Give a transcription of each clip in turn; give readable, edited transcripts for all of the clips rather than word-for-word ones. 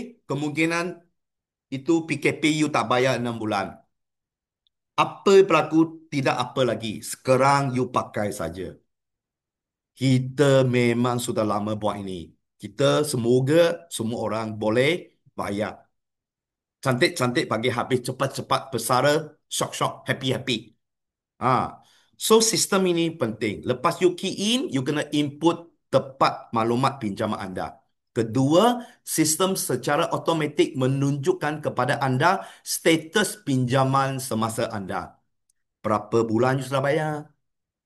kemungkinan itu PKP you tak bayar 6 bulan. Apa berlaku? Tidak apa lagi. Sekarang you pakai saja. Kita memang sudah lama buat ini. Kita semoga semua orang boleh bayar. Cantik-cantik bagi habis, cepat-cepat bersara, syok-syok, happy-happy. So sistem ini penting. Lepas you key in, you kena input tepat maklumat pinjaman anda. Kedua, sistem secara automatik menunjukkan kepada anda status pinjaman semasa anda. Berapa bulan you sudah bayar?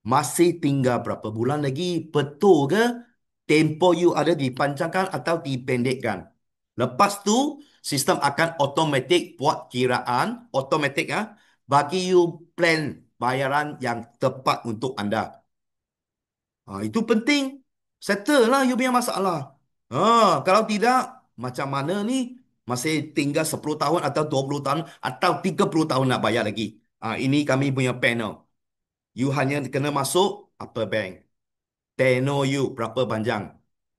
Masih tinggal berapa bulan lagi? Betul ke? Tempo you ada dipanjangkan atau dipendekkan? Lepas tu, sistem akan automatik buat kiraan, automatik bagi you plan bayaran yang tepat untuk anda. Itu penting. Settle lah you punya masalah. Kalau tidak, macam mana ni? Masih tinggal 10 tahun atau 20 tahun atau 30 tahun nak bayar lagi. Ini kami punya panel. You hanya kena masuk apa bank. Tenor you berapa panjang.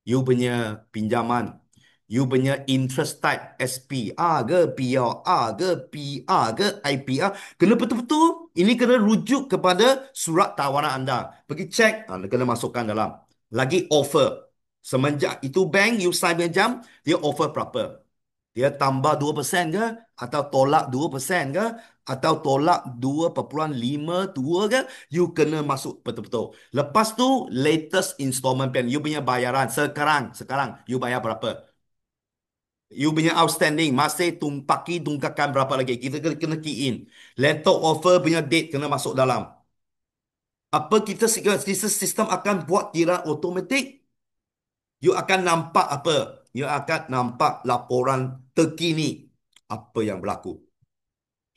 You punya pinjaman. You punya interest type SPR ke PRR ke PR ke IPR. Kena betul-betul. Ini kena rujuk kepada surat tawaran anda. Pergi cek. Anda kena masukkan dalam. Lagi offer. Semenjak itu bank you sign jam. Dia offer berapa. Dia tambah 2% ke? Atau tolak 2% ke? Atau tolak 2,52 ke? You kena masuk betul-betul. Lepas tu, latest installment plan. You punya bayaran sekarang. You bayar berapa? You punya outstanding. Masih tumpaki tunggakan berapa lagi? Kita kena key in. Letter offer punya date kena masuk dalam. Apa kita sistem akan buat kira automatik? You akan nampak apa? You akan nampak laporan terkini. Apa yang berlaku?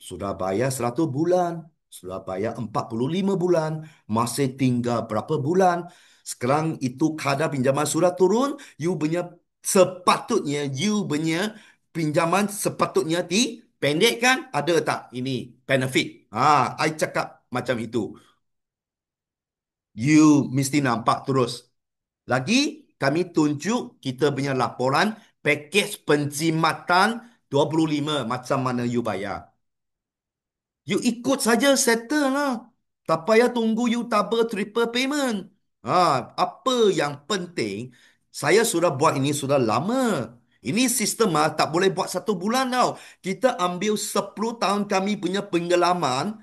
Sudah bayar 100 bulan. Sudah bayar 45 bulan. Masih tinggal berapa bulan. Sekarang itu kadar pinjaman sudah turun. You punya pinjaman sepatutnya dipendekkan. Ada tak ini benefit? I cakap macam itu. You mesti nampak terus. Lagi, kami tunjuk kita punya laporan pakej penjimatan 25 macam mana you bayar. You ikut saja settle lah. Tak payah tunggu you double triple payment. Apa yang penting, saya sudah buat ini sudah lama. Ini sistem tak boleh buat 1 bulan tau. Kita ambil 10 tahun kami punya pengalaman.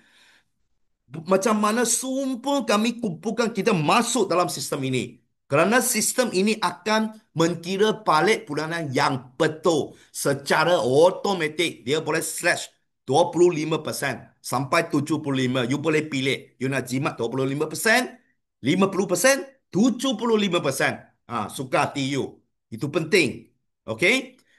Macam mana sumpah kami kumpulkan kita masuk dalam sistem ini. Kerana sistem ini akan mengkira balik bulanan yang betul. Secara automatik. Dia boleh slash 25% sampai 75%. You boleh pilih. You nak jimat 25%, 50%, 75%. Suka hati you. Itu penting. Okay?